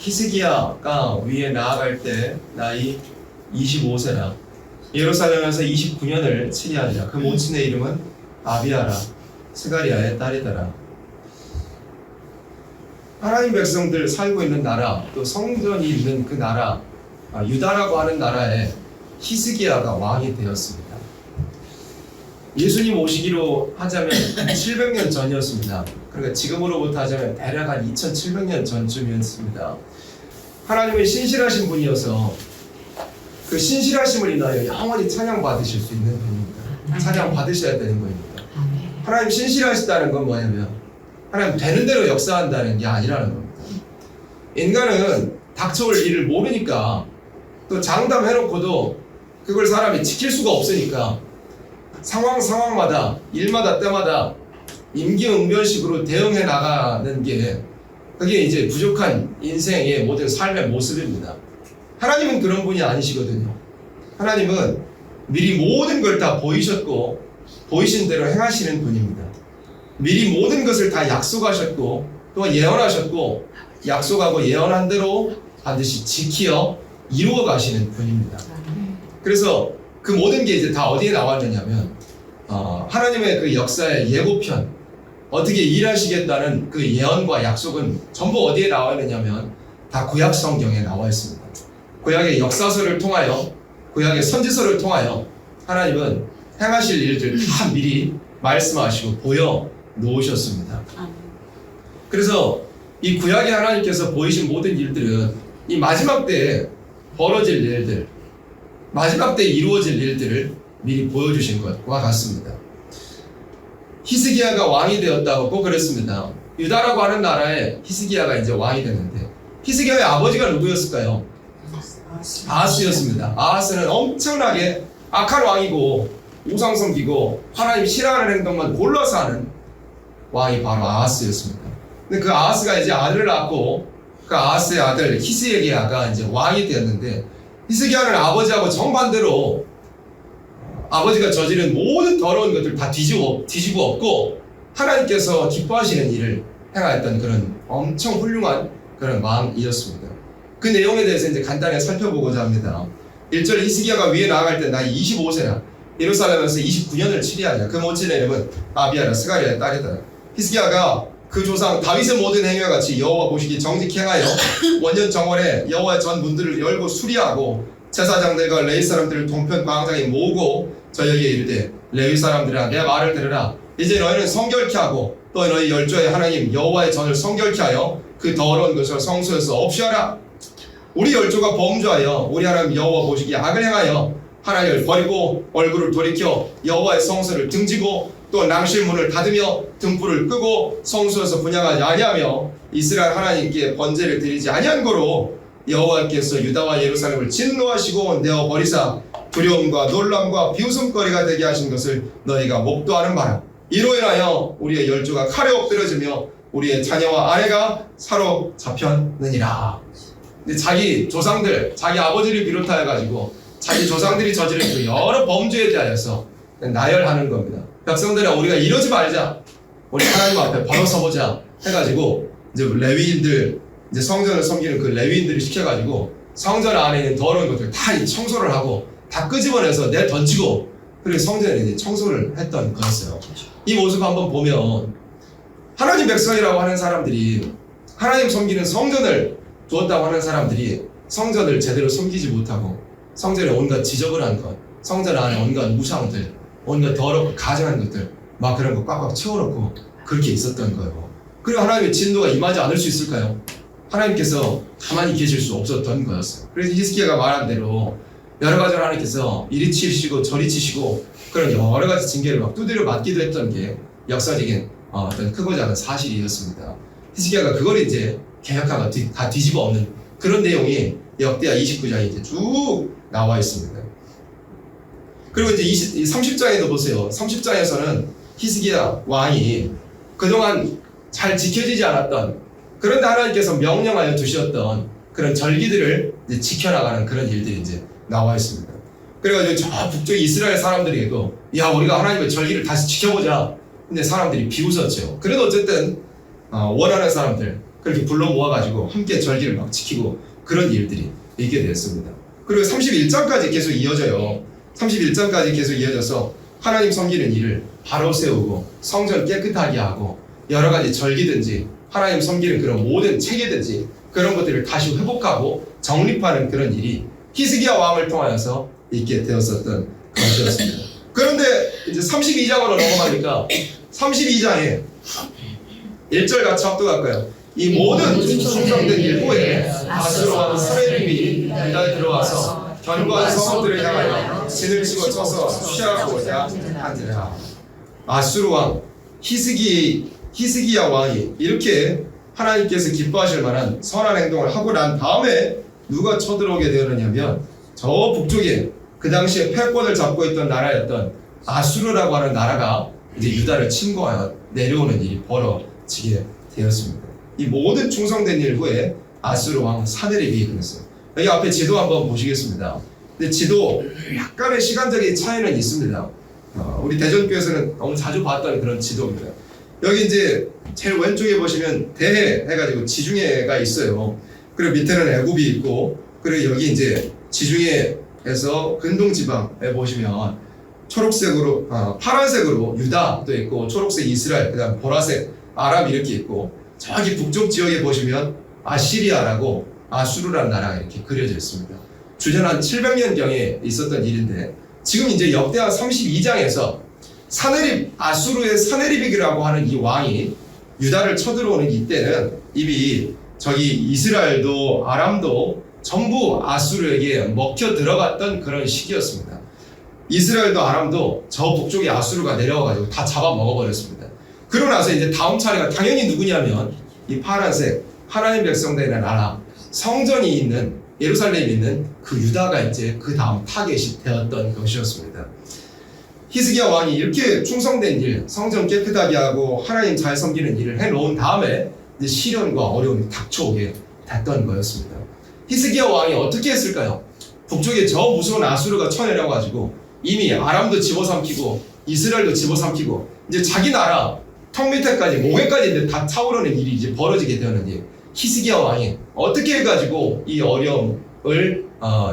히스기야가 위에 나아갈 때 나이 25세라 예루살렘에서 29년을 치리하니라. 그 모친의 이름은 아비야라 스가리아의 딸이더라. 하나님 백성들 살고 있는 나라, 또 성전이 있는 그 나라, 유다라고 하는 나라에 히스기야가 왕이 되었습니다. 예수님 오시기로 하자면 700년 전이었습니다. 그러니까 지금으로부터 하자면 대략 한 2700년 전쯤이었습니다. 하나님은 신실하신 분이어서 그 신실하심을 인하여 영원히 찬양 받으실 수 있는 분입니다. 찬양 받으셔야 되는 분입니다. 하나님 신실하시다는 건 뭐냐면 하나님 되는 대로 역사한다는 게 아니라는 겁니다. 인간은 닥쳐올 일을 모르니까 또 장담해놓고도 그걸 사람이 지킬 수가 없으니까 상황마다 일마다 때마다 임기응변식으로 대응해 나가는 게 그게 이제 부족한 인생의 모든 삶의 모습입니다. 하나님은 그런 분이 아니시거든요. 하나님은 미리 모든 걸 다 보이셨고 보이신 대로 행하시는 분입니다. 미리 모든 것을 다 약속하셨고 또 예언하셨고 약속하고 예언한 대로 반드시 지키어 이루어 가시는 분입니다. 그래서 그 모든 게 이제 다 어디에 나왔느냐면 하나님의 그 역사의 예고편, 어떻게 일하시겠다는 그 예언과 약속은 전부 어디에 나와 있느냐면 다 구약 성경에 나와 있습니다. 구약의 역사서를 통하여, 구약의 선지서를 통하여 하나님은 행하실 일들 다 미리 말씀하시고 보여 놓으셨습니다. 그래서 이 구약의 하나님께서 보이신 모든 일들은 이 마지막 때에 벌어질 일들, 마지막 때에 이루어질 일들을 미리 보여주신 것과 같습니다. 히스기야가 왕이 되었다고 그랬습니다. 유다라고 하는 나라에 히스기야가 이제 왕이 됐는데 히스기야의 아버지가 누구였을까요? 아하스였습니다. 아하스는 엄청나게 악한 왕이고 우상 섬기고 하나님 싫어하는 행동만 골라서 하는 왕이 바로 아하스였습니다. 근데 그 아하스가 이제 아들을 낳고 그 아하스의 아들 히스기야가 이제 왕이 되었는데 히스기야는 아버지하고 정반대로 아버지가 저지른 모든 더러운 것들 다 뒤집어 엎고 하나님께서 기뻐하시는 일을 행하였던 그런 엄청 훌륭한 그런 왕이었습니다. 그 내용에 대해서 이제 간단히 살펴보고자 합니다. 1절 히스기야가 위에 나아갈 때 나이 25세라 예루살렘에서 29년을 치리하냐. 그 모친의 이름은 아비야라 스가리아의 딸이다. 히스기야가 그 조상 다윗의 모든 행위와 같이 여호와 보시기 정직히 행하여 원년 정월에 여호와의 전 문들을 열고 수리하고 제사장들과 레위 사람들을 동편 광장에 모으고 저희에게 이르되 레위 사람들아 내 말을 들으라. 이제 너희는 성결케 하고 또 너희 열조의 하나님 여호와의 전을 성결케 하여 그 더러운 것을 성소에서 없이하라. 우리 열조가 범죄하여 우리 하나님 여호와 보시기에 악을 행하여 하나님을 버리고 얼굴을 돌이켜 여호와의 성소를 등지고 또 낭실문을 닫으며 등불을 끄고 성소에서 분향하지 아니하며 이스라엘 하나님께 번제를 드리지 아니한 거로 여호와께서 유다와 예루살렘을 진노하시고 내어 버리사 두려움과 놀람과 비웃음거리가 되게 하신 것을 너희가 목도하는 바라. 이로 인하여 우리의 열조가 칼에 엎드려지며 우리의 자녀와 아내가 사로잡혔느니라. 근데 자기 조상들, 자기 아버지를 비롯하여 가지고 자기 조상들이 저지른 그 여러 범죄에 대하여서 나열하는 겁니다. 백성들아 우리가 이러지 말자, 우리 하나님 앞에 바로 서보자 해가지고 이제 레위인들, 이제 성전을 섬기는 그 레위인들이 시켜가지고 성전 안에 있는 더러운 것들 다 청소를 하고 다 끄집어내서 내 던지고 그리고 성전에 이제 청소를 했던 거였어요. 이 모습 한번 보면 하나님 백성이라고 하는 사람들이 하나님 섬기는 성전을 두었다고 하는 사람들이 성전을 제대로 섬기지 못하고 성전에 온갖 지저분한 것, 성전 안에 온갖 우상들, 온갖 더럽고 가증한 것들 막 그런 거 꽉꽉 채워놓고 그렇게 있었던 거예요. 그리고 하나님의 진노가 임하지 않을 수 있을까요? 하나님께서 가만히 계실 수 없었던 거였어요. 그래서 히스기야가 말한 대로 여러 가지로 하나님께서 이리 치시고 저리 치시고 그런 여러 가지 징계를 막 두드려 맞기도 했던 게 역사적인 어떤 크고 작은 사실이었습니다. 히스기야가 그걸 이제 개혁하고 다 뒤집어 엎는 그런 내용이 역대하 29장에 이제 쭉 나와 있습니다. 그리고 이제 30장에도 보세요. 30장에서는 히스기야 왕이 그동안 잘 지켜지지 않았던, 그런데 하나님께서 명령하여 두셨던 그런 절기들을 이제 지켜나가는 그런 일들이 이제 나와 있습니다. 그래가지고 저 북쪽 이스라엘 사람들에게도 야 우리가 하나님의 절기를 다시 지켜보자. 근데 사람들이 비웃었죠. 그래도 어쨌든 원하는 사람들, 그렇게 불러 모아가지고 함께 절기를 막 지키고 그런 일들이 있게 되었습니다. 그리고 31장까지 계속 이어져요. 31장까지 계속 이어져서 하나님 섬기는 일을 바로 세우고 성전 깨끗하게 하고 여러 가지 절기든지 하나님 섬기는 그런 모든 체계든지 그런 것들을 다시 회복하고 정립하는 그런 일이 히스기야 왕을 통하여서 있게 되었었던 것이었습니다. 그런데 이제 32장으로 넘어가니까 32장에 1절 같이 합독할까요? 이 모든 충성된 일 후에 아수르 왕 스레립이 유다에 들어와서 견고한 성읍들을 향하여 진을 치고 쳐서 취하고자 하니라. 아수르 왕 히스기야 왕이 이렇게 하나님께서 기뻐하실 만한 선한 행동을 하고 난 다음에 누가 쳐들어오게 되었느냐면 저 북쪽에 그 당시에 패권을 잡고 있던 나라였던 아수르라고 하는 나라가 이제 유다를 침공하여 내려오는 일이 벌어지게 되었습니다. 이 모든 충성된 일 후에 아수르 왕 사네립이 그랬어요. 여기 앞에 지도 한번 보시겠습니다. 근데 지도 약간의 시간적인 차이는 있습니다. 우리 대전교에서는 너무 자주 봤던 그런 지도입니다. 여기 이제 제일 왼쪽에 보시면 대해 해가지고 지중해가 있어요. 그리고 밑에는 애굽이 있고, 그리고 여기 이제 지중해에서 근동지방에 보시면 초록색으로, 파란색으로 유다도 있고, 초록색 이스라엘, 그 다음 보라색 아람 이렇게 있고, 저기 북쪽 지역에 보시면 아시리아라고 아수르라는 나라가 이렇게 그려져 있습니다. 주전 한 700년경에 있었던 일인데, 지금 이제 역대하 32장에서 아수르의 사네립이라고 하는 이 왕이 유다를 쳐들어오는 이때는 이미 저기 이스라엘도 아람도 전부 아수르에게 먹혀 들어갔던 그런 시기였습니다. 이스라엘도 아람도 저 북쪽에 아수르가 내려와가지고 다 잡아먹어버렸습니다. 그러고 나서 이제 다음 차례가 당연히 누구냐면 이 파란색 하나님 백성들의 나라 성전이 있는 예루살렘에 있는 그 유다가 이제 그 다음 타겟이 되었던 것이었습니다. 히스기야 왕이 이렇게 충성된 일, 성전 깨끗하게 하고 하나님 잘 섬기는 일을 해놓은 다음에 이제 시련과 어려움이 닥쳐오게 됐던 거였습니다. 히스기야 왕이 어떻게 했을까요? 북쪽에 저 무서운 아수르가 쳐내려가지고 이미 아람도 집어삼키고 이스라엘도 집어삼키고 이제 자기 나라 턱 밑에까지 목에까지 이제 다 차오르는 일이 이제 벌어지게 되었는데 히스기야 왕이 어떻게 해가지고 이 어려움을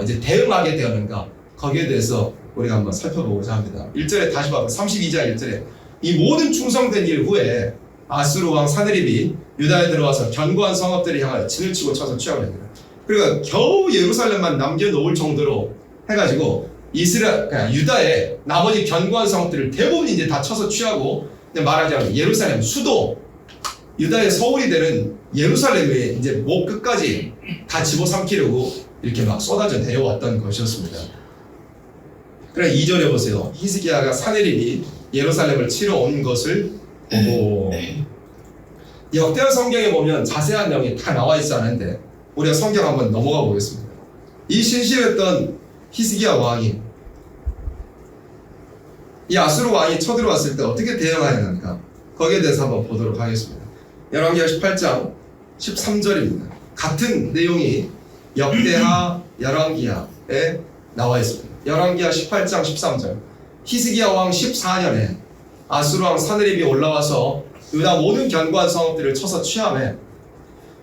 이제 대응하게 되었는가 거기에 대해서 우리가 한번 살펴보고자 합니다. 1절에 다시 봐봐. 32장 1절에 이 모든 충성된 일 후에 아수르 왕 사네립이 유다에 들어와서 견고한 성읍들을 향하여 진을 치고 쳐서 취하게 됩니다. 그러니까 겨우 예루살렘만 남겨놓을 정도로 해가지고 유다의 나머지 견고한 성읍들을 대부분 이제 다 쳐서 취하고 말하자면 예루살렘 수도 유다의 서울이 되는 예루살렘에 이제 목 끝까지 다 집어삼키려고 이렇게 막 쏟아져 내려왔던 것이었습니다. 그래 2절에 보세요. 히스기야가 사네립이 예루살렘을 치러 온 것을 보고 역대하 성경에 보면 자세한 내용이 다 나와 있지 않은데 우리가 성경 한번 넘어가 보겠습니다. 이 신실했던 히스기야 왕이 이 아수르 왕이 쳐들어왔을 때 어떻게 대응하였는가 거기에 대해서 한번 보도록 하겠습니다. 열왕기하 18장 13절입니다. 같은 내용이 역대하 열왕기하에 나와 있습니다. 열왕기하 18장 13절 히스기야 왕 14년에 아수르 왕 사네립이 올라와서 유다 모든 견고한 성읍들을 쳐서 취하매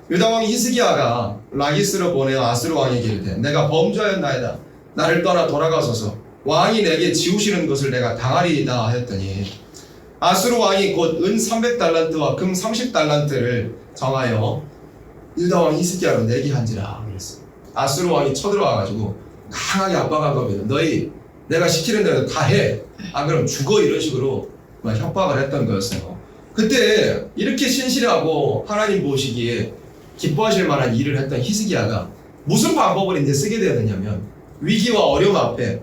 유다 왕 히스기야가 라기스로 보내어 아수르 왕에게 이르되 내가 범죄하였나이다. 나를 떠나 돌아가소서. 왕이 내게 지우시는 것을 내가 당하리이다 하였더니 아수르 왕이 곧 은 300달란트와 금 30달란트를 정하여 유다 왕 히스기야로 내게 한지라 그랬어요. 아수르 왕이 쳐들어와가지고 강하게 압박한 겁니다. 너희 내가 시키는 대로 다 해. 안 그러면 죽어. 이런 식으로 막 협박을 했던 거였어요. 그때 이렇게 신실하고 하나님 보시기에 기뻐하실 만한 일을 했던 히스기야가 무슨 방법을 이제 쓰게 되었느냐면 위기와 어려움 앞에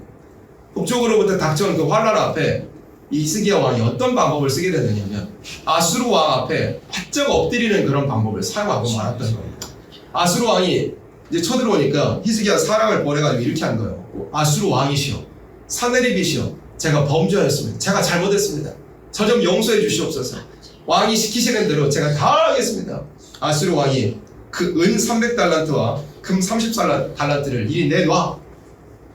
북쪽으로부터 닥쳐온 그 환란 앞에 이 히스기야 왕이 어떤 방법을 쓰게 됐느냐면 아수르 왕 앞에 바짝 엎드리는 그런 방법을 사용하고 말았던 겁니다. 아수르 왕이 이제 쳐들어오니까 히스기야 사람을 보내가지고 이렇게 한 거예요. 아수르 왕이시여 사네립이시여 제가 범죄하였습니다. 제가 잘못했습니다. 저 좀 용서해 주시옵소서. 왕이 시키시는 대로 제가 다 하겠습니다. 아수르 왕이 그 은 300달란트와 금 30달란트를 이리 내놔.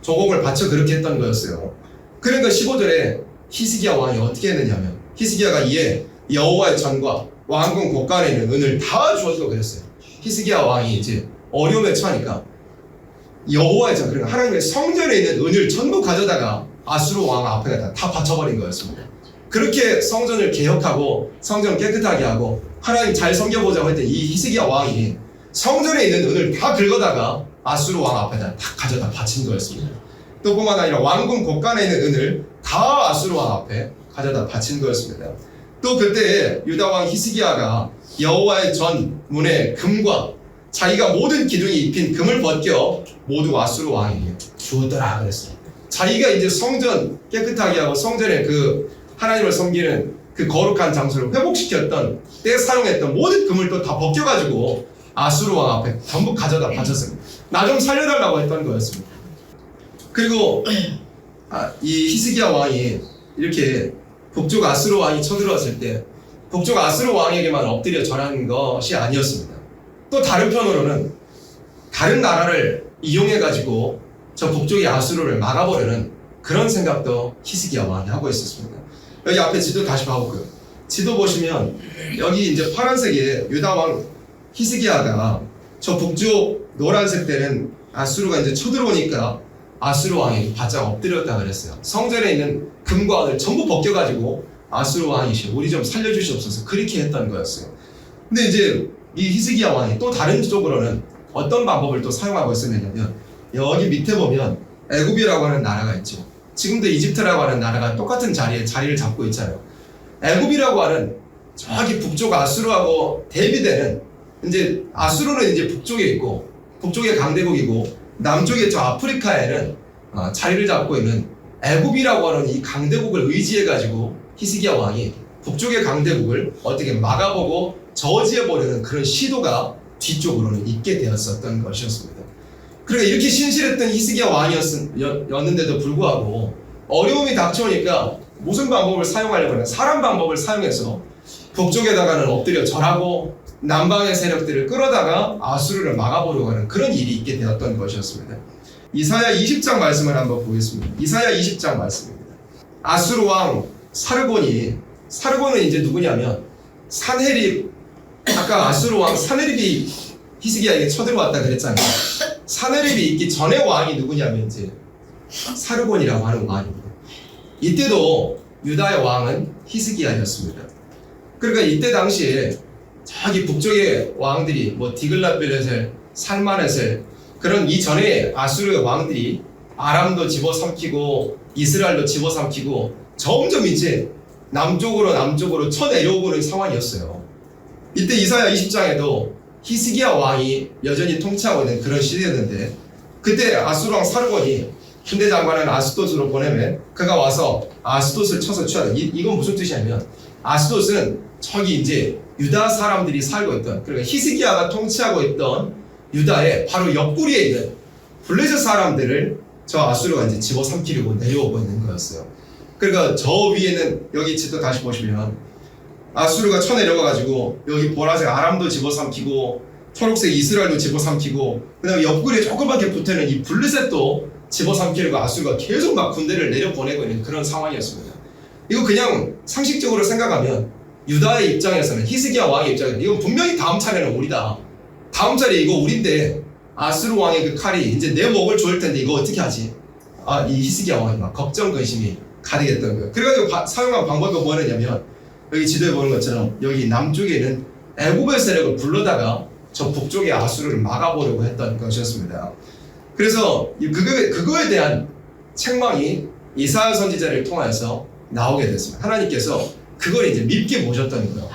조공을 바쳐 그렇게 했던 거였어요. 그러니까 15절에 히스기야 왕이 어떻게 했느냐면 히스기야가 이에 여호와의 전과 왕궁 곳간에 있는 은을 다 주었다고 그랬어요. 히스기야 왕이 이제 어려움에 처하니까 여호와의 전, 그러니까 하나님의 성전에 있는 은을 전부 가져다가 아수르 왕 앞에다 다 바쳐버린 거였습니다. 그렇게 성전을 개혁하고 성전 깨끗하게 하고 하나님 잘 섬겨보자고 했던 이 히스기야 왕이 성전에 있는 은을 다 긁어다가 아수르 왕 앞에다 다 가져다 바친 거였습니다. 또 뿐만 아니라 왕궁 곳간에 있는 은을 다 아수르 왕 앞에 가져다 바친 거였습니다. 또 그때 유다 왕 히스기야가 여호와의 전 문에 금과 자기가 모든 기둥이 입힌 금을 벗겨 모두 아수르 왕에게 주었더라 그랬어요. 자기가 이제 성전 깨끗하게 하고 성전에 그 하나님을 섬기는 그 거룩한 장소를 회복시켰던 때 사용했던 모든 금을 또 다 벗겨가지고 아수르 왕 앞에 전부 가져다 바쳤습니다. 나 좀 살려달라고 했던 거였습니다. 그리고 이 히스기야 왕이 이렇게 북쪽 아수르 왕이 쳐들어왔을 때 북쪽 아수르 왕에게만 엎드려 절한 것이 아니었습니다. 또 다른 편으로는 다른 나라를 이용해가지고 저 북쪽의 아수르를 막아보려는 그런 생각도 히스기야 왕이 하고 있었습니다. 여기 앞에 지도 다시 봐볼까요? 지도 보시면 여기 이제 파란색에 유다 왕 히스기야가 저 북쪽 노란색 때는 아수르가 이제 쳐들어오니까 아수르 왕이 바짝 엎드렸다 그랬어요. 성전에 있는 금과 은을 전부 벗겨가지고 아수르 왕이시여 우리 좀 살려주시옵소서 그렇게 했던 거였어요. 근데 이제 이 히스기야 왕이 또 다른 쪽으로는 어떤 방법을 또 사용하고 있었냐면 여기 밑에 보면 애굽이라고 하는 나라가 있죠. 지금도 이집트라고 하는 나라가 똑같은 자리에 자리를 잡고 있잖아요. 애굽이라고 하는 저기 북쪽 아수르하고 대비되는 이제 아수르는 이제 북쪽에 있고 북쪽에 강대국이고 남쪽에 저 아프리카에는 자리를 잡고 있는 애굽이라고 하는 이 강대국을 의지해가지고 히스기야 왕이 북쪽의 강대국을 어떻게 막아보고 저지해보려는 그런 시도가 뒤쪽으로는 있게 되었었던 것이었습니다. 그러니까 이렇게 신실했던 히스기야 왕이었는데도 불구하고 어려움이 닥쳐오니까 무슨 방법을 사용하려고 하냐 사람 방법을 사용해서 북쪽에다가는 엎드려 절하고 남방의 세력들을 끌어다가 아수르를 막아보려고 하는 그런 일이 있게 되었던 것이었습니다. 이사야 20장 말씀을 한번 보겠습니다. 이사야 20장 말씀입니다. 아수르 왕 사르곤은 이제 누구냐면 산헤립, 아까 아수르 왕 산헤립이 히스기야에게 쳐들어왔다 그랬잖아요. 산헤립이 있기 전에 왕이 누구냐면 이제 사르곤이라고 하는 왕입니다. 이때도 유다의 왕은 히스기야였습니다. 그러니까 이때 당시에 저기 북쪽의 왕들이 뭐 디글랏빌레셀, 살마네셀 그런 이전에 아수르의 왕들이 아람도 집어삼키고 이스라엘도 집어삼키고 점점 이제 남쪽으로 쳐내려오고 있는 상황이었어요. 이때 이사야 20장에도 히스기야 왕이 여전히 통치하고 있는 그런 시대였는데 그때 아수르 왕 사르곤이 군대 장관을 아스돗으로 보내면 그가 와서 아스돗을 쳐서 취하다. 이건 무슨 뜻이냐면 아스돗은 저기 이제 유다 사람들이 살고 있던 그러니까 히스기야가 통치하고 있던 유다의 바로 옆구리에 있는 블레셋 사람들을 저 아수르가 이제 집어삼키려고 내려오고 있는 거였어요. 그러니까 저 위에는 여기 지도 다시 보시면 아수르가 쳐내려가가지고 여기 보라색 아람도 집어삼키고 초록색 이스라엘도 집어삼키고 그다음에 옆구리에 조금밖에 붙어있는 이 블레셋도 집어삼키려고 아수르가 계속 막 군대를 내려보내고 있는 그런 상황이었습니다. 이거 그냥 상식적으로 생각하면 유다의 입장에서는 히스기야 왕의 입장에서는 이건 분명히 다음 차례는 우리다. 다음 차례 이거 우린데 아수르 왕의 그 칼이 이제 내 목을 조일 텐데 이거 어떻게 하지? 이 히스기야 왕이 막 걱정 근심이 가득 했던 거예요. 그래가지고 사용한 방법이 뭐냐면 여기 지도에 보는 것처럼 여기 남쪽에 있는 애굽의 세력을 불러다가 저 북쪽의 아수르를 막아보려고 했던 것이었습니다. 그래서 그거에 대한 책망이 이사야 선지자를 통해서 나오게 됐습니다. 하나님께서 그걸 이제 밉게 보셨던 거예요.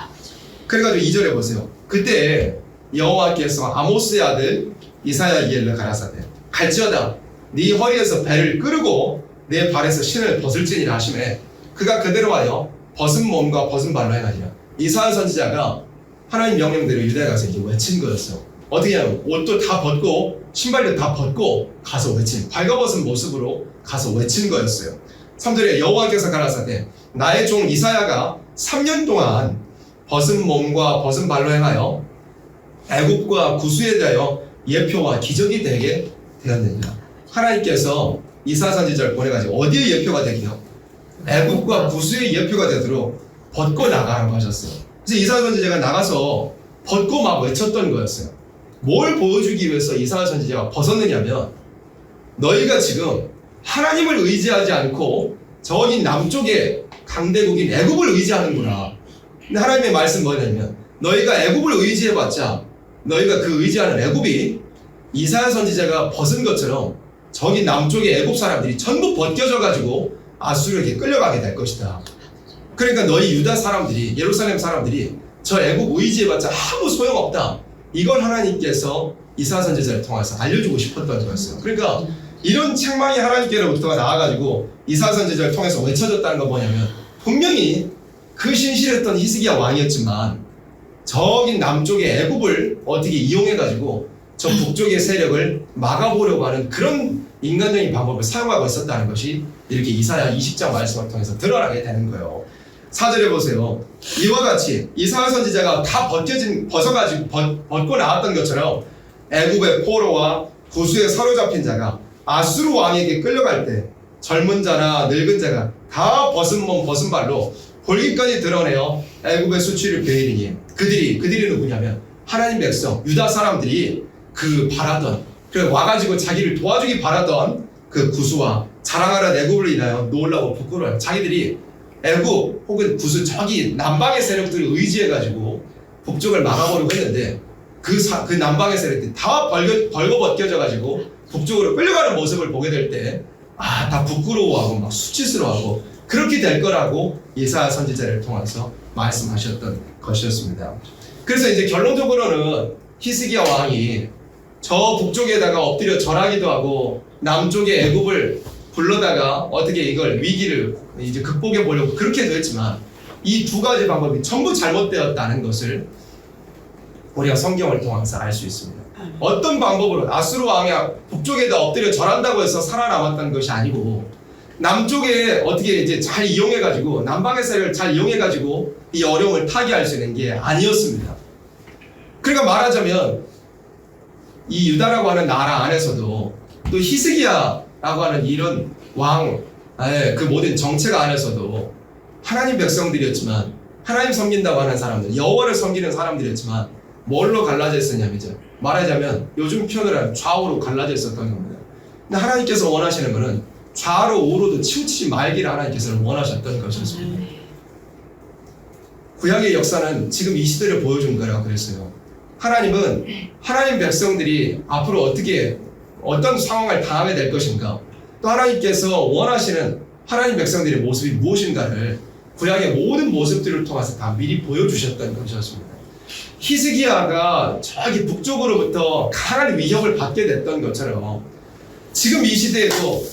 그래가지고 2절에 보세요. 그때 여호와께서 아모스의 아들 이사야에게 가라사대 갈지어다 네 허리에서 배를 끄르고 내 발에서 신을 벗을지니라 하시매 그가 그대로 하여 벗은 몸과 벗은 발로 행하니라. 이사야 선지자가 하나님 명령대로 유다에 가서 이제 외친 거였어요. 어떻게 하면 옷도 다 벗고 신발도 다 벗고 가서 외친 발가벗은 모습으로 가서 외친 거였어요. 3절에 여호와께서 가라사대 나의 종 이사야가 3년 동안 벗은 몸과 벗은 발로 행하여 애굽과 구스에 대하여 예표와 기적이 되게 되었느니라. 하나님께서 이사야 선지자를 보내가지고 어디에 예표가 되게요? 애굽과 구스의 예표가 되도록 벗고 나가라고 하셨어요. 그래서 이사야 선지자가 나가서 벗고 막 외쳤던 거였어요. 뭘 보여주기 위해서 이사야 선지자가 벗었느냐면 너희가 지금 하나님을 의지하지 않고 저기 남쪽에 강대국인 애굽을 의지하는구나. 근데 하나님의 말씀 뭐냐면 너희가 애굽을 의지해봤자 너희가 그 의지하는 애굽이 이사야 선지자가 벗은 것처럼 저기 남쪽의 애굽 사람들이 전부 벗겨져 가지고 아수르에게 끌려가게 될 것이다. 그러니까 너희 유다 사람들이, 예루살렘 사람들이 저 애굽 의지해봤자 아무 소용없다. 이걸 하나님께서 이사야 선지자를 통해서 알려주고 싶었던 거였어요. 그러니까 이런 책망이 하나님께로부터 나와가지고 이사야 선지자를 통해서 외쳐졌다는 건 뭐냐면 분명히 그 신실했던 히스기야 왕이었지만 저기 남쪽의 애굽을 어떻게 이용해가지고 저 북쪽의 세력을 막아보려고 하는 그런 인간적인 방법을 사용하고 있었다는 것이 이렇게 이사야 20장 말씀을 통해서 드러나게 되는 거예요. 4절에 보세요. 이와 같이 이사야 선지자가 다 벗어가지고 벗고 나왔던 것처럼 애굽의 포로와 구수에 사로잡힌 자가 아수르 왕에게 끌려갈 때 젊은 자나 늙은 자가 다 벗은 몸 벗은 발로 볼기까지 드러내어 애굽의 수치를 베이리니 그들이 누구냐면 하나님 백성 유다 사람들이 그 바라던 그 와가지고 자기를 도와주기 바라던 그 구수와 자랑하는 애굽을 인하여 놀라고 부끄러워요. 자기들이 애굽 혹은 구수 저기 남방의 세력들을 의지해가지고 북쪽을 막아보려고 했는데 그 남방의 세력들이 다 벌거벗겨져가지고 북쪽으로 끌려가는 모습을 보게 될 때 다 부끄러워하고 막 수치스러워하고 그렇게 될 거라고 이사야 선지자를 통해서 말씀하셨던 것이었습니다. 그래서 이제 결론적으로는 히스기야 왕이 저 북쪽에다가 엎드려 절하기도 하고 남쪽의 애굽을 불러다가 어떻게 이걸 위기를 이제 극복해 보려고 그렇게도 했지만 이 두 가지 방법이 전부 잘못되었다는 것을 우리가 성경을 통해서 알 수 있습니다. 어떤 방법으로 아수르 왕이 북쪽에다 엎드려 절한다고 해서 살아남았다는 것이 아니고 남쪽에 어떻게 이제 잘 이용해가지고 남방의 세력을 잘 이용해가지고 이 어려움을 타개할 수 있는 게 아니었습니다. 그러니까 말하자면 이 유다라고 하는 나라 안에서도 또 히스기야라고 하는 이런 왕, 그 모든 정책 안에서도 하나님 백성들이었지만 하나님 섬긴다고 하는 사람들, 여호와를 섬기는 사람들이었지만 뭘로 갈라져 있었냐면 말하자면 요즘 표현을 하면 좌우로 갈라져 있었던 겁니다. 근데 하나님께서 원하시는 것은 좌로 우로도 치우치지 말기를 하나님께서는 원하셨던 것이었습니다. 구약의 역사는 지금 이 시대를 보여준 거라고 그랬어요. 하나님은 하나님 백성들이 앞으로 어떤 상황을 당하게 될 것인가, 또 하나님께서 원하시는 하나님 백성들의 모습이 무엇인가를 구약의 모든 모습들을 통해서 다 미리 보여주셨던 것이었습니다. 히스기야가 저기 북쪽으로부터 강한 위협을 받게 됐던 것처럼 지금 이 시대에도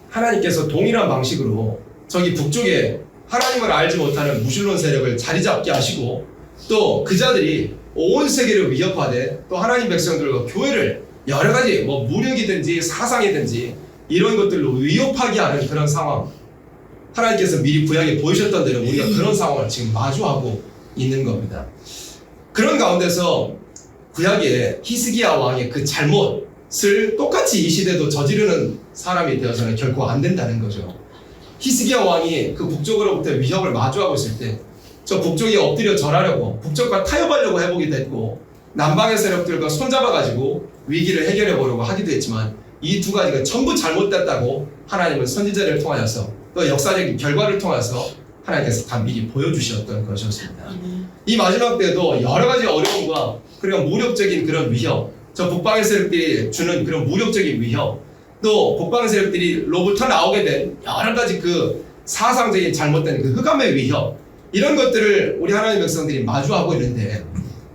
하나님께서 동일한 방식으로 저기 북쪽에 하나님을 알지 못하는 무신론 세력을 자리 잡게 하시고 또 그 자들이 온 세계를 위협하되 또 하나님 백성들과 교회를 여러 가지 무력이든지 사상이든지 이런 것들로 위협하게 하는 그런 상황, 하나님께서 미리 구약에 보이셨던 대로 우리가 그런 상황을 지금 마주하고 있는 겁니다. 그런 가운데서 구약에 히스기야 왕의 그 잘못을 똑같이 이 시대도 저지르는 사람이 되어서는 결코 안 된다는 거죠. 히스기야 왕이 그 북쪽으로부터 위협을 마주하고 있을 때 저 북쪽에 엎드려 절하려고 북쪽과 타협하려고 해보기도 했고 남방의 세력들과 손잡아가지고 위기를 해결해 보려고 하기도 했지만 이 두 가지가 전부 잘못됐다고 하나님은 선지자를 통하여서 또 역사적인 결과를 통해서 하나님께서 다 미리 보여주셨던 것이었습니다. 이 마지막 때도 여러 가지 어려움과 그리고 무력적인 그런 위협, 저 북방의 세력들이 주는 그런 무력적인 위협, 또 북방 세력들이로부터 나오게 된 여러 가지 그 사상적인 잘못된 그 흑암의 위협, 이런 것들을 우리 하나님 백성들이 마주하고 있는데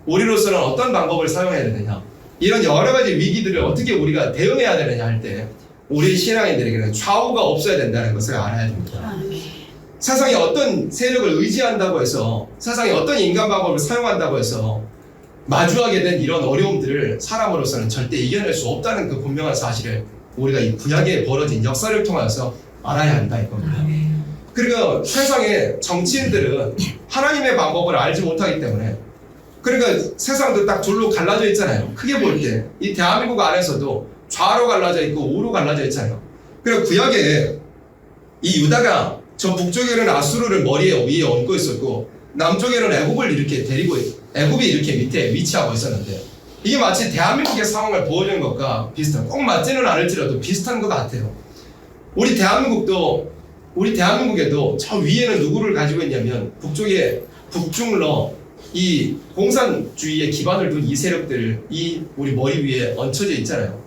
우리로서는 어떤 방법을 사용해야 되느냐, 이런 여러 가지 위기들을 어떻게 우리가 대응해야 되느냐 할 때 우리 신앙인들에게는 좌우가 없어야 된다는 것을 알아야 됩니다. 세상에 어떤 세력을 의지한다고 해서, 세상에 어떤 인간 방법을 사용한다고 해서 마주하게 된 이런 어려움들을 사람으로서는 절대 이겨낼 수 없다는 그 분명한 사실을 우리가 이 구약에 벌어진 역사를 통해서 알아야 한다 이겁니다. 그러니까 세상의 정치인들은 하나님의 방법을 알지 못하기 때문에, 그러니까 세상도 딱 둘로 갈라져 있잖아요. 크게 볼 때 이 대한민국 안에서도 좌로 갈라져 있고 우로 갈라져 있잖아요. 그리고 구약에 이 유다가 저 북쪽에는 아수르를 머리에 위에 얹고 있었고 남쪽에는 애굽을 이렇게 데리고 애굽이 이렇게 밑에 위치하고 있었는데 이게 마치 대한민국의 상황을 보여주는 것과 비슷한, 꼭 맞지는 않을지라도 비슷한 것 같아요. 우리 대한민국에도 저 위에는 누구를 가지고 있냐면 북쪽에 북중러 이 공산주의의 기반을 둔 이 세력들이 우리 머리 위에 얹혀져 있잖아요.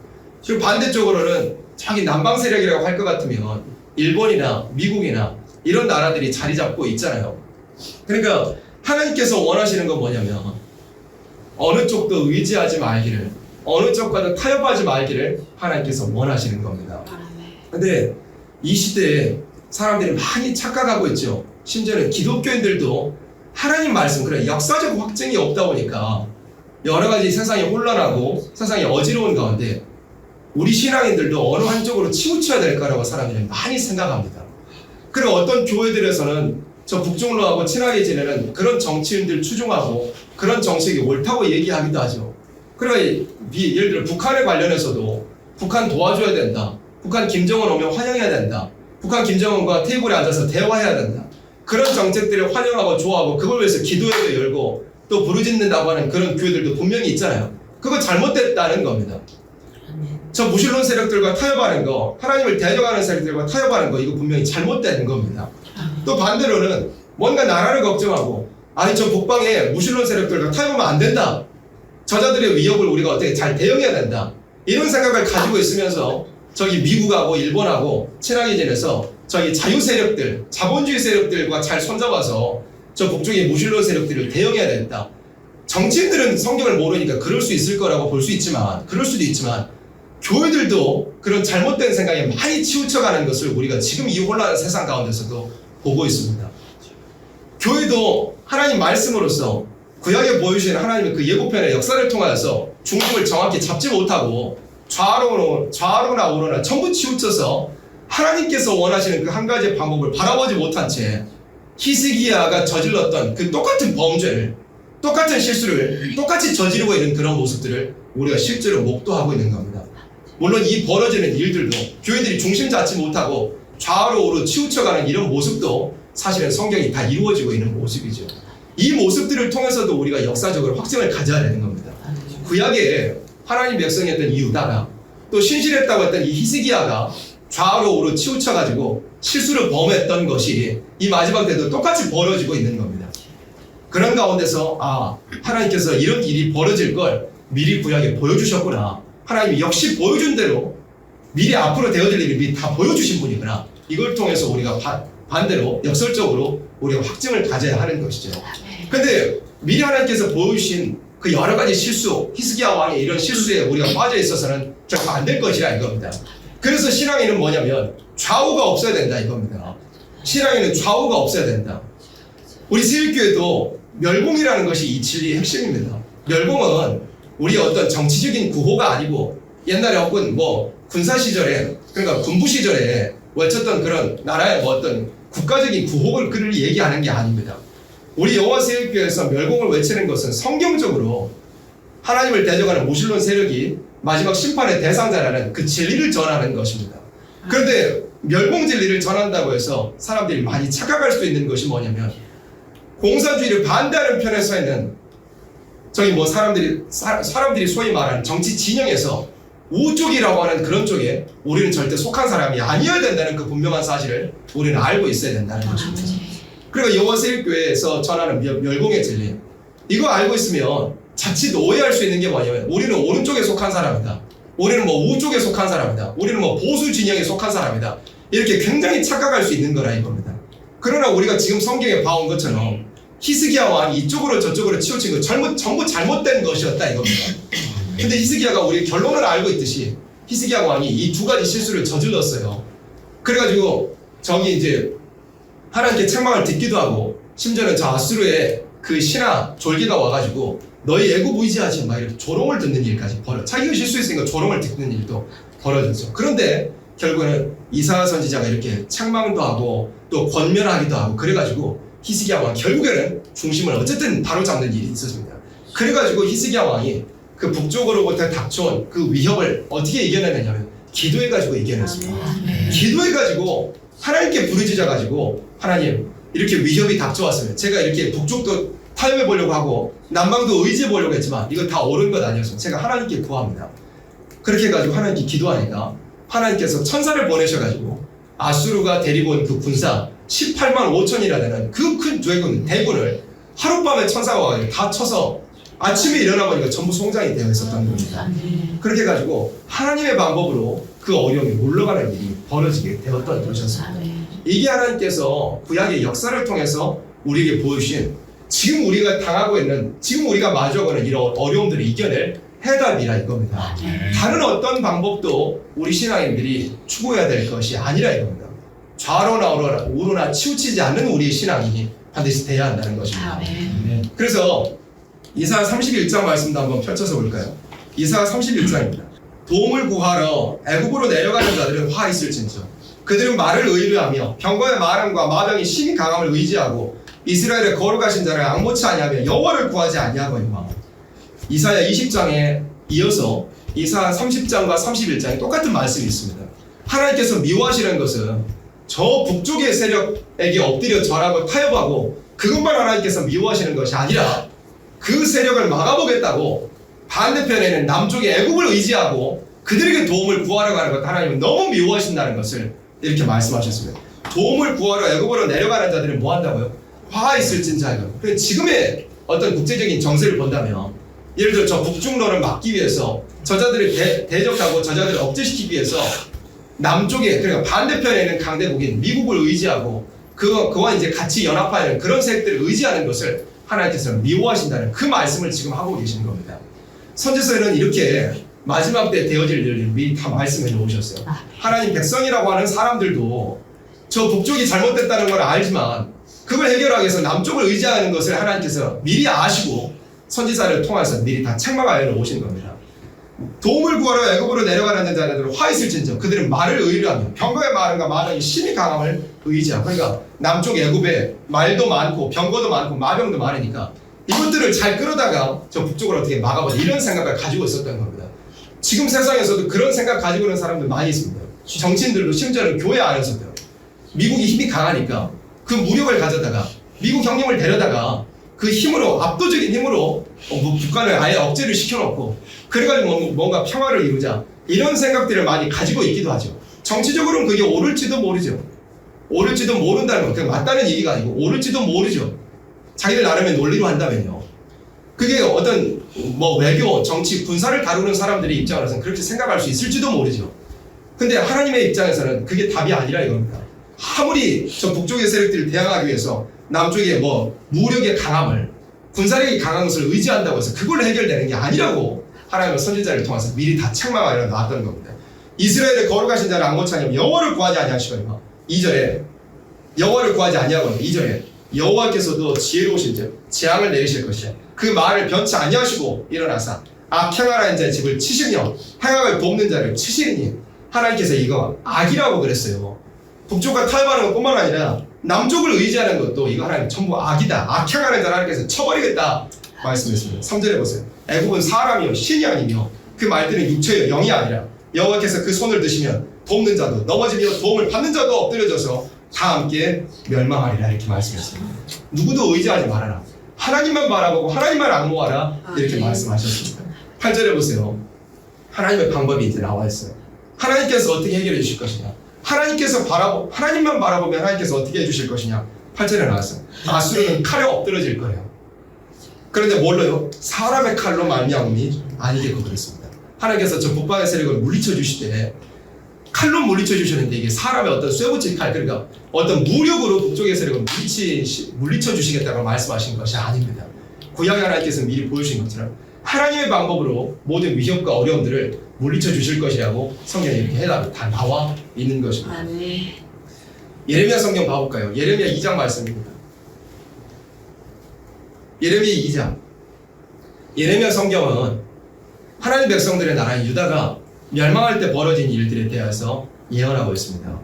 그리고 반대쪽으로는 저기 남방 세력이라고 할 것 같으면 일본이나 미국이나 이런 나라들이 자리 잡고 있잖아요. 그러니까 하나님께서 원하시는 건 뭐냐면 어느 쪽도 의지하지 말기를, 어느 쪽과도 타협하지 말기를 하나님께서 원하시는 겁니다. 근데 이 시대에 사람들이 많이 착각하고 있죠. 심지어는 기독교인들도 하나님 말씀, 그래 역사적 확증이 없다 보니까 여러 가지 세상이 혼란하고 세상이 어지러운 가운데 우리 신앙인들도 어느 한쪽으로 치우쳐야 될까라고 사람들이 많이 생각합니다. 그리고 어떤 교회들에서는 저 북중러하고 친하게 지내는 그런 정치인들 추종하고 그런 정책이 옳다고 얘기하기도 하죠. 그러니까 예를 들어 북한에 관련해서도 북한 도와줘야 된다. 북한 김정은 오면 환영해야 된다. 북한 김정은과 테이블에 앉아서 대화해야 된다. 그런 정책들을 환영하고 좋아하고 그걸 위해서 기도회도 열고 또 부르짖는다고 하는 그런 교회들도 분명히 있잖아요. 그거 잘못됐다는 겁니다. 저 무신론 세력들과 타협하는 거, 하나님을 대적하는 세력들과 타협하는 거, 이거 분명히 잘못된 겁니다. 또 반대로는 뭔가 나라를 걱정하고 아니 저 북방에 무신론 세력들과 타협하면 안 된다. 저자들의 위협을 우리가 어떻게 잘 대응해야 된다. 이런 생각을 가지고 있으면서 저기 미국하고 일본하고 친하게 지내서 저기 자유 세력들, 자본주의 세력들과 잘 손잡아서 저 북쪽의 무신론 세력들을 대응해야 된다. 정치인들은 성경을 모르니까 그럴 수 있을 거라고 볼 수 있지만, 그럴 수도 있지만 교회들도 그런 잘못된 생각에 많이 치우쳐가는 것을 우리가 지금 이 혼란한 세상 가운데서도 보고 있습니다. 교회도 하나님 말씀으로서 구약에 보여주신 하나님의 그 예고편의 역사를 통하여서 중심을 정확히 잡지 못하고 좌로나 우로나 전부 치우쳐서 하나님께서 원하시는 그 한 가지 방법을 바라보지 못한 채 히스기야가 저질렀던 그 똑같은 범죄를, 똑같은 실수를 똑같이 저지르고 있는 그런 모습들을 우리가 실제로 목도하고 있는 겁니다. 물론 이 벌어지는 일들도 교회들이 중심 잡지 못하고 좌우로 우로 치우쳐가는 이런 모습도 사실은 성경이 다 이루어지고 있는 모습이죠. 이 모습들을 통해서도 우리가 역사적으로 확증을 가져야 되는 겁니다. 구약에 하나님 백성이었던 이 유다가 또 신실했다고 했던 이 히스기야가 좌우로 우로 치우쳐가지고 실수를 범했던 것이 이 마지막 때도 똑같이 벌어지고 있는 겁니다. 그런 가운데서 하나님께서 이런 일이 벌어질 걸 미리 구약에 보여주셨구나. 하나님이 역시 보여준 대로 미리 앞으로 되어질 일을 미리 다 보여주신 분이구나. 이걸 통해서 우리가 반대로 역설적으로 우리가 확증을 가져야 하는 것이죠. 근데 미리 하나님께서 보여주신 그 여러 가지 실수, 히스기야 왕의 이런 실수에 우리가 빠져 있어서는 결코 안 될 것이라 이겁니다. 그래서 신앙에는 뭐냐면 좌우가 없어야 된다 이겁니다. 신앙에는 좌우가 없어야 된다. 우리 세일교회도 멸공이라는 것이 이 진리의 핵심입니다. 멸공은 우리 어떤 정치적인 구호가 아니고 옛날에 혹은 군사 시절에, 그러니까 군부 시절에 외쳤던 그런 나라의 어떤 국가적인 구호를 그를 얘기하는 게 아닙니다. 우리 여호와 세일교회에서 멸공을 외치는 것은 성경적으로 하나님을 대적하는 무신론 세력이 마지막 심판의 대상자라는 그 진리를 전하는 것입니다. 그런데 멸공 진리를 전한다고 해서 사람들이 많이 착각할 수 있는 것이 뭐냐면 공산주의를 반대하는 편에 서 있는 저기 사람들이 소위 말하는 정치 진영에서 우쪽이라고 하는 그런 쪽에 우리는 절대 속한 사람이 아니어야 된다는 그 분명한 사실을 우리는 알고 있어야 된다는 것입니다. 그리고 여호와 세일교회에서 전하는 멸공의 진리, 이거 알고 있으면 자칫 오해할 수 있는 게 뭐냐면 우리는 오른쪽에 속한 사람이다, 우리는 우쪽에 속한 사람이다, 우리는 보수 진영에 속한 사람이다, 이렇게 굉장히 착각할 수 있는 거라 이겁니다. 그러나 우리가 지금 성경에 봐온 것처럼 히스기야 왕이 이쪽으로 저쪽으로 치우친 거 전부 잘못된 것이었다 이겁니다. 근데 히스기야가 우리 결론을 알고 있듯이 히스기야 왕이 이 두 가지 실수를 저질렀어요. 그래가지고 저기 이제 하나님께 책망을 듣기도 하고, 심지어는 저 아수르의 그 신하 졸기가 와가지고 너희 애굽 의지하지 마 이렇게 조롱을 듣는 일까지 자기가 실수했으니까 조롱을 듣는 일도 벌어졌죠. 그런데 결국에는 이사야 선지자가 이렇게 책망도 하고 또 권면하기도 하고 그래가지고 히스기야 왕 결국에는 중심을 어쨌든 바로잡는 일이 있었습니다. 그래가지고 히스기야 왕이 그 북쪽으로부터 닥쳐온 그 위협을 어떻게 이겨내느냐면 기도해가지고 이겨냈습니다. 기도해가지고 하나님께 부르짖어가지고 하나님 이렇게 위협이 닥쳐왔으면 제가 이렇게 북쪽도 타협해 보려고 하고 남방도 의지해 보려고 했지만 이거 다 옳은 것 아니었으면 제가 하나님께 구합니다. 그렇게 해가지고 하나님께 기도하니까 하나님께서 천사를 보내셔가지고 아수르가 데리고 온 그 군사 18만 5천이라 되는 그 큰 대군을 하룻밤에 천사가 와가지고 다 쳐서 아침에 일어나 보니까 전부 송장이 되어 있었던 겁니다. 그렇게 해가지고 하나님의 방법으로 그 어려움이 물러가는 일이 벌어지게 되었던 것이었습니다. 이게 하나님께서 구약의 역사를 통해서 우리에게 보여주신 지금 우리가 당하고 있는 지금 우리가 마주하고는 이런 어려움들을 이겨낼 해답이라 이겁니다. 다른 어떤 방법도 우리 신앙인들이 추구해야 될 것이 아니라 이겁니다. 좌로나 우로나 치우치지 않는 우리의 신앙이 반드시 돼야 한다는 것입니다. 그래서 이사야 31장 말씀도 한번 펼쳐서 볼까요? 이사야 31장입니다. 도움을 구하러 애굽으로 내려가는 자들은 화 있을진저 그들은 말을 의뢰하며 병거의 마름과 마병이 심히 강함을 의지하고 이스라엘의 거룩하신 자를 앙모치 아니하며 여호와를 구하지 아니하거니와. 이사야 20장에 이어서 이사야 30장과 31장에 똑같은 말씀이 있습니다. 하나님께서 미워하시는 것은 저 북쪽의 세력에게 엎드려 절하고 타협하고 그것만 하나님께서 미워하시는 것이 아니라 그 세력을 막아보겠다고 반대편에는 남쪽의 애굽을 의지하고 그들에게 도움을 구하러 가는 것 하나님은 너무 미워하신다는 것을 이렇게 말씀하셨습니다. 도움을 구하러 애굽으로 내려가는 자들은 뭐 한다고요? 화 있을진자요. 지금의 어떤 국제적인 정세를 본다면 예를 들어 저 북중론을 막기 위해서 저자들을 대적하고 저자들을 억제시키기 위해서 남쪽에 그러니까 반대편에 있는 강대국인 미국을 의지하고 그와 이제 같이 연합하는 그런 세력들을 의지하는 것을 하나님께서 미워하신다는 그 말씀을 지금 하고 계시는 겁니다. 선지서에는 이렇게 마지막 때 되어질 일을 미리 다 말씀해 놓으셨어요. 하나님 백성이라고 하는 사람들도 저 북쪽이 잘못됐다는 걸 알지만 그걸 해결하기 위해서 남쪽을 의지하는 것을 하나님께서 미리 아시고 선지자를 통해서 미리 다 책망하여 놓으신 겁니다. 도움을 구하러 애굽으로 내려가는 자들은 화 있을진저 그들은 말을 의뢰하며 병거의 마름과 마병이 심히 강함을 의지하고 그러니까 남쪽 애굽에 말도 많고 병거도 많고 마병도 많으니까 이것들을 잘 끌어다가 저 북쪽을 어떻게 막아보자 이런 생각을 가지고 있었던 겁니다. 지금 세상에서도 그런 생각 가지고 있는 사람들 많이 있습니다. 정치인들도 심지어는 교회 안에서도 미국이 힘이 강하니까 그 무력을 가져다가 미국 형님을 데려다가 그 힘으로 압도적인 힘으로 북한을 아예 억제를 시켜놓고 그래가지고 뭔가 평화를 이루자 이런 생각들을 많이 가지고 있기도 하죠. 정치적으로는 그게 옳을지도 모르죠. 옳을지도 모른다는 건 그게 맞다는 얘기가 아니고 옳을지도 모르죠. 자기들 나름의 논리로 한다면요. 그게 어떤 외교, 정치, 군사를 다루는 사람들의 입장으로서는 그렇게 생각할 수 있을지도 모르죠. 근데 하나님의 입장에서는 그게 답이 아니라 이겁니다. 아무리 저 북쪽의 세력들을 대항하기 위해서 남쪽의 무력의 강함을 군사력이 강한 것을 의지한다고 해서 그걸로 해결되는 게 아니라고 하나님은 선지자를 통해서 미리 다 책망하여 놨던 겁니다. 이스라엘의 거룩하신 자를 앙모치 아니하며 여호와를 구하지 아니하시거니와 2절에 여호와를 구하지 아니하거니와 2절에 여호와께서도 지혜로우신 즉 재앙을 내리실 것이야. 그 말을 변치 아니하시고 일어나사 악행하라는 자의 집을 치시며 행악을 돕는 자를 치시리니 하나님께서 이거 악이라고 그랬어요. 북쪽과 타협하는 것뿐만 아니라 남쪽을 의지하는 것도 이거 하나님 전부 악이다. 악행하는 자를 하나님께서 쳐버리겠다 말씀했습니다. 3절에 보세요. 애굽은 사람이요 신이 아니며 그 말들은 육체요 영이 아니라 여호와께서 그 손을 드시면 돕는 자도 넘어지며 도움을 받는 자도 엎드려져서 다 함께 멸망하리라 이렇게 말씀했습니다. 누구도 의지하지 말아라. 하나님만 바라보고 하나님만 앙모하라 이렇게 말씀하셨습니다. 8절에 보세요. 하나님의 방법이 이제 나와 있어요. 하나님께서 어떻게 해결해 주실 것이냐. 하나님만 바라보면 하나님께서 어떻게 해주실 것이냐. 8절에 나왔어요. 아수르는 칼에 엎드러질 거예요. 그런데 뭘로요? 사람의 칼로 말미암음이 아니겠고 그랬습니다. 하나님께서 저 북방의 세력을 물리쳐 주실 때 칼로 물리쳐 주셨는데 이게 사람의 어떤 쇠붙일 칼 그러니까 어떤 무력으로 북쪽의 세력을 물리쳐 주시겠다고 말씀하신 것이 아닙니다. 구약의 하나님께서 미리 보여주신 것처럼 하나님의 방법으로 모든 위협과 어려움들을 물리쳐 주실 것이라고 성경에 이렇게 해답이 다 나와 있는 것입니다. 예레미야 성경 봐볼까요? 예레미야 2장 말씀입니다. 예레미야 2장. 예레미야 성경은 하나님 백성들의 나라인 유다가 멸망할 때 벌어진 일들에 대해서 예언하고 있습니다.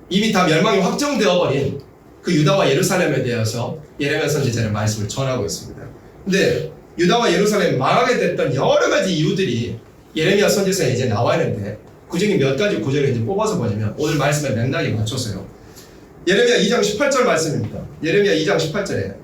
이미 다 멸망이 확정되어 버린 그 유다와 예루살렘에 대해서 예레미야 선지자는 말씀을 전하고 있습니다. 근데 유다와 예루살렘이 망하게 됐던 여러 가지 이유들이 예레미야 선지서에 이제 나와 있는데 그 중에 몇 가지 구절을 이제 뽑아서 보자면 오늘 말씀의 맥락에 맞춰서요. 예레미야 2장 18절 말씀입니다. 예레미야 2장 18절에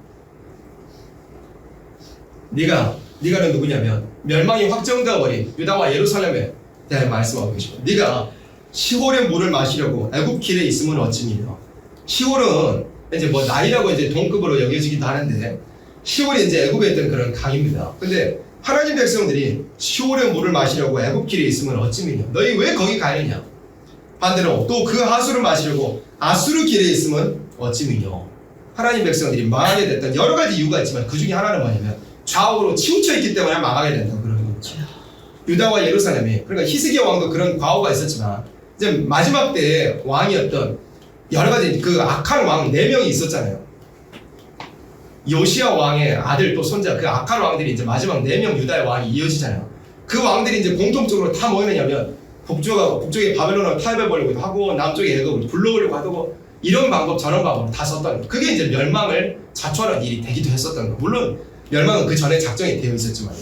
네가는 누구냐면 멸망이 확정되어 버린 유다와 예루살렘에 대한 말씀하고 계시고, 네가 시홀의 물을 마시려고 애굽 길에 있으면 어찌니며. 시홀은 이제 뭐 나이라고 이제 동급으로 여겨지기도 하는데, 시홀이 이제 애굽에 있던 그런 강입니다. 근데 하나님 백성들이 시홀의 물을 마시려고 애굽 길에 있으면 어찌미냐. 너희 왜 거기 가느냐. 반대로 또 그 하수를 마시려고 아수르 길에 있으면 어찌미냐. 하나님 백성들이 망하게 됐던 여러 가지 이유가 있지만 그 중에 하나는 뭐냐면 좌우로 치우쳐 있기 때문에 망하게 된다고 그러는 거죠. 유다와 예루살렘이, 그러니까 히스기야 왕도 그런 과오가 있었지만 이제 마지막 때의 왕이었던 여러 가지 그 악한 왕 4명이 있었잖아요. 요시야 왕의 아들 또 손자, 그 악한 왕들이 이제 마지막 4명 유다의 왕이 이어지잖아요. 그 왕들이 이제 공통적으로 다 뭐였냐면 북쪽에 바벨론을 타협해보려고 하고 남쪽에 애굽을 불러오려고 하고 이런 방법 저런 방법을 다 썼던 거예요. 그게 이제 멸망을 자초하는 일이 되기도 했었던 거예요. 물론 멸망은 그 전에 작정이 되어 있었지만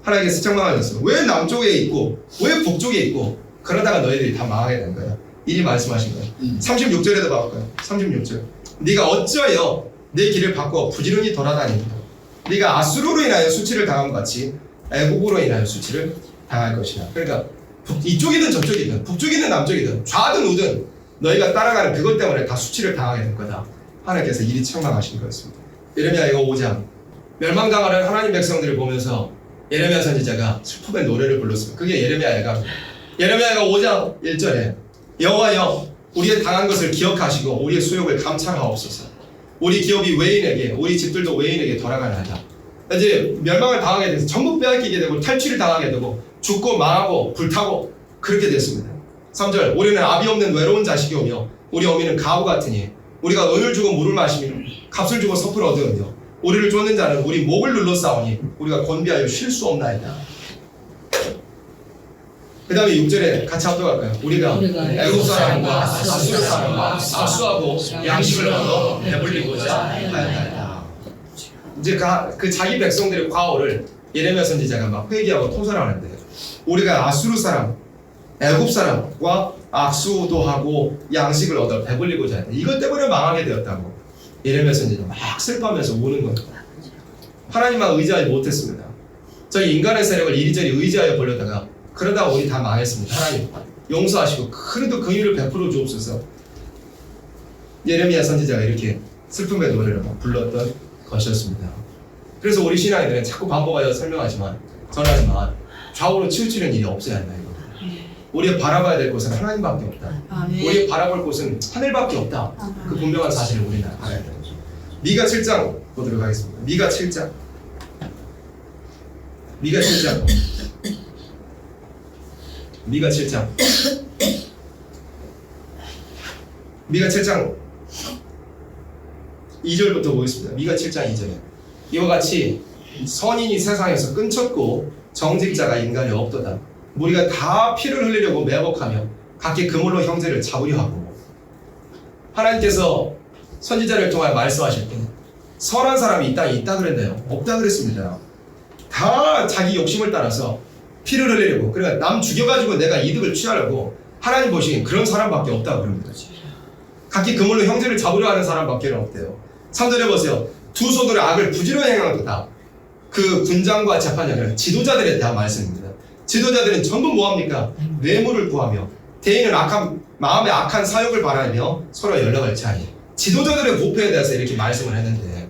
하나님께서 책망하셨어요. 왜 남쪽에 있고 왜 북쪽에 있고 그러다가 너희들이 다 망하게 된 거야. 이리 말씀하신 거예요. 36절에도 봐볼까요? 36절. 네가 어찌하여 내 길을 바꿔 부지런히 돌아다닌다. 네가 아수르로 인하여 수치를 당한 것 같이 애국으로 인하여 수치를 당할 것이다. 그러니까 이쪽이든 저쪽이든 북쪽이든 남쪽이든 좌든 우든 너희가 따라가는 그것 때문에 다 수치를 당하게 될 거다. 하나님께서 이리 책망하신 거였습니다. 예레미야 5장 멸망당하는 하나님 백성들을 보면서 예레미야 선지자가 슬픔의 노래를 불렀습니다. 그게 예레미야가 5장 1절에 여호와여 우리의 당한 것을 기억하시고 우리의 수욕을 감찰하옵소서. 우리 기업이 외인에게 우리 집들도 외인에게 돌아가나이다. 이제 멸망을 당하게 돼서 전부 빼앗기게 되고 탈취를 당하게 되고 죽고 망하고 불타고 그렇게 됐습니다. 3절 우리는 아비 없는 외로운 자식이 오며 우리 어미는 가부 같으니 우리가 은을 주고 물을 마시며 값을 주고 섭을 얻으며 우리를 쫓는 자는 우리 목을 눌러 싸우니 우리가 곤비하여 쉴 수 없나이다. 그 다음에 6절에 같이 합독할까요? 우리가 애국 사람과 아수르 사람과 압수하고 양식을 얻어 배불리고자 하였다. 이제 그 자기 백성들의 과오를 예레미야 선지자가 막 회개하고 토설하는데, 우리가 아수르 사람, 애국 사람과 악수도 하고 양식을 얻어 배불리고자 했다. 이것 때문에 망하게 되었다고 예레미야 선지자가 막 슬퍼하면서 우는 겁니다. 하나님만 의지하지 못했습니다. 저희 인간의 세력을 이리저리 의지하여 보려다가 그러다가 우리 다 망했습니다. 하나님 용서하시고 그래도 긍휼을 베풀어 주옵소서. 예레미야 선지자가 이렇게 슬픔의 노래를 막 불렀던 것이었습니다. 그래서 우리 신앙인들은 자꾸 반복하여 설명하지만 전하지만 좌우로 치우치는 일이 없어야 한다 이겁니다. 우리가 바라봐야 될 곳은 하나님밖에 없다. 우리가 바라볼 곳은 하늘밖에 없다. 그 분명한 사실을 우리는 알아야 됩니다. 미가 7장 보도록 하겠습니다. 미가 7장 미가 7장 2절부터 보겠습니다. 미가 7장 2절에 이와 같이 선인이 세상에서 끊쳤고 정직자가 인간이 없도다. 우리가 다 피를 흘리려고 매복하며 각기 그물로 형제를 잡으려 하고. 하나님께서 선지자를 통하여 말씀하실 때 선한 사람이 이 땅에 있다 그랬나요? 없다 그랬습니다. 다 자기 욕심을 따라서 피를 흘리려고, 그러니까 남 죽여가지고 내가 이득을 취하려고 하나님 보시기엔 그런 사람밖에 없다고 그럽니다. 각기 그물로 형제를 잡으려 하는 사람밖에 없대요. 3절에 보세요. 두 손으로 악을 부지런히 행하도다. 그 군장과 재판이 아니라 지도자들에 대한 말씀입니다. 지도자들은 전부 뭐합니까? 뇌물을 구하며 대인은 마음에 악한 사욕을 바라며 서로 연락을 취하니. 지도자들의 부패에 대해서 이렇게 말씀을 했는데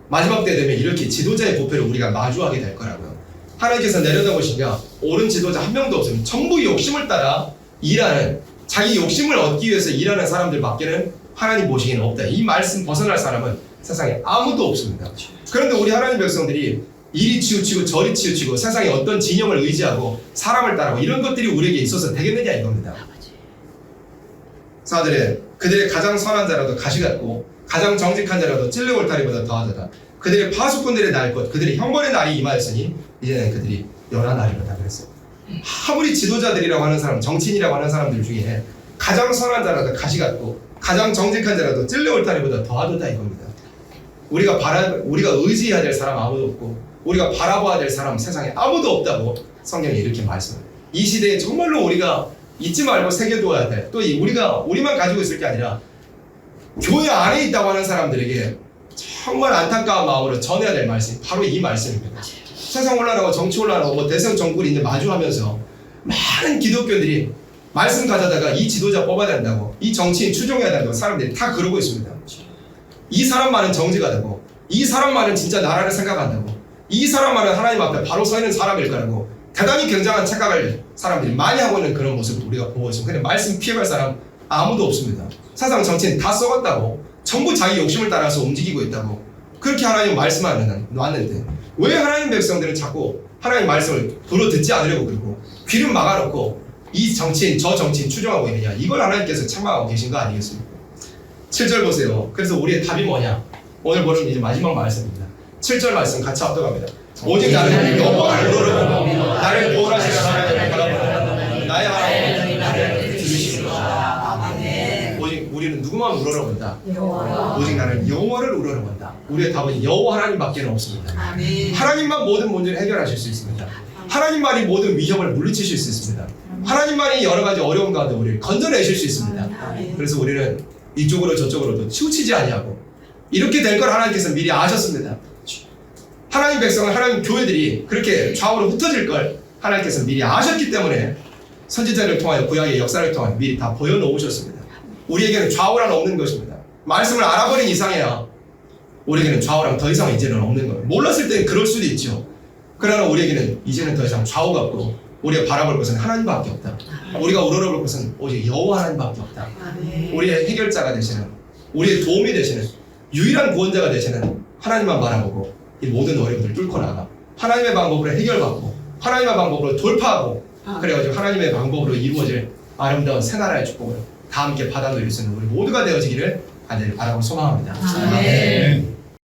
마지막 때 되면 이렇게 지도자의 부패를 우리가 마주하게 될 거라고요. 하나님께서 내려다보시니까 옳은 지도자 한 명도 없으면 전부 욕심을 따라 일하는, 자기 욕심을 얻기 위해서 일하는 사람들밖에는 하나님 보시기에는 없다. 이 말씀 벗어날 사람은 세상에 아무도 없습니다. 그런데 우리 하나님 백성들이 이리 치우치고 저리 치우치고 세상에 어떤 진영을 의지하고 사람을 따르고 이런 것들이 우리에게 있어서 되겠느냐 이겁니다. 4절에 그들의 가장 선한 자라도 가시 같고 가장 정직한 자라도 찔레 울타리보다 더하더라. 그들의 파수꾼들의 날 것, 그들의 형벌의 날이 임하였으니 이제는 그들이 연한 날이로다 그랬어요. 아무리 지도자들이라고 하는 사람, 정치인이라고 하는 사람들 중에 가장 선한 자라도 가시 같고 가장 정직한 자라도 찔레 울타리보다 더하도다 이겁니다. 우리가 의지해야 될 사람 아무도 없고 우리가 바라봐야 될 사람 세상에 아무도 없다고 성경이 이렇게 말씀해요. 이 시대에 정말로 우리가 잊지 말고 새겨두어야 돼. 또 우리만 가지고 있을 게 아니라 교회 안에 있다고 하는 사람들에게 정말 안타까운 마음으로 전해야 될 말씀이 바로 이 말씀입니다. 세상 혼란하고 정치 혼란하고 뭐 대선 정권이 이제 마주하면서 많은 기독교인들이 말씀 가져다가 이 지도자 뽑아야 된다고, 이 정치인 추종해야 된다고 사람들이 다 그러고 있습니다. 이 사람만은 정지가 되고, 이 사람만은 진짜 나라를 생각한다고, 이 사람만은 하나님 앞에 바로 서 있는 사람일 거라고 대단히 굉장한 착각을 사람들이 많이 하고 있는 그런 모습을 우리가 보고 있습니다. 근데 말씀 피해갈 사람 아무도 없습니다. 세상 정치인 다 썩었다고, 전부 자기 욕심을 따라서 움직이고 있다고 그렇게 하나님 말씀하는 놨는데, 왜 하나님 백성들은 자꾸 하나님 말씀을 도로 듣지 않으려고 그러고 귀를 막아놓고 이 정치인 저 정치인 추종하고 있느냐, 이걸 하나님께서 책망하고 계신 거 아니겠습니까? 7절 보세요. 그래서 우리의 답이 뭐냐, 오늘 보는 이제 마지막 말씀입니다. 7절 말씀 같이 합독합니다. 오직 나는 여호와를 노려보고 나를 구원하시는 하나님을 바라보고 나의 하나님 나를 들으시리라. 오직 우리는 누구만 우러러본다? 오직 나는 여호와를 우러러본다. 우리의 답은 여호와 하나님밖에 없습니다. 하나님만 모든 문제를 해결하실 수 있습니다. 하나님만이 모든 위협을 물리치실 수 있습니다. 하나님만이 여러 가지 어려운 가운데 우리를 건져내실 수 있습니다. 그래서 우리는 이쪽으로 저쪽으로도 치우치지 아니하고 이렇게 될 걸 하나님께서 미리 아셨습니다. 하나님 백성은 하나님 교회들이 그렇게 좌우로 흩어질 걸 하나님께서 미리 아셨기 때문에 선지자를 통하여 구약의 역사를 통하여 미리 다 보여놓으셨습니다. 우리에게는 좌우란 없는 것입니다. 말씀을 알아버린 이상이야 우리에게는 좌우란 더 이상 이제는 없는 거예요. 몰랐을 때는 그럴 수도 있죠. 그러나 우리에게는 이제는 더 이상 좌우가 없고 우리가 바라볼 것은 하나님밖에 없다. 우리가 우러러볼 것은 오직 여호와 하나님밖에 없다. 우리의 해결자가 되시는, 우리의 도움이 되시는, 유일한 구원자가 되시는 하나님만 바라보고 이 모든 어려움들을 뚫고 나가 하나님의 방법으로 해결받고 하나님의 방법으로 돌파하고 그래가지고 하나님의 방법으로 이루어질 아름다운 새나라의 축복을 다 함께 받아 누릴 수 있는 우리 모두가 되어지기를 간절히 바라고 소망합니다. 아멘.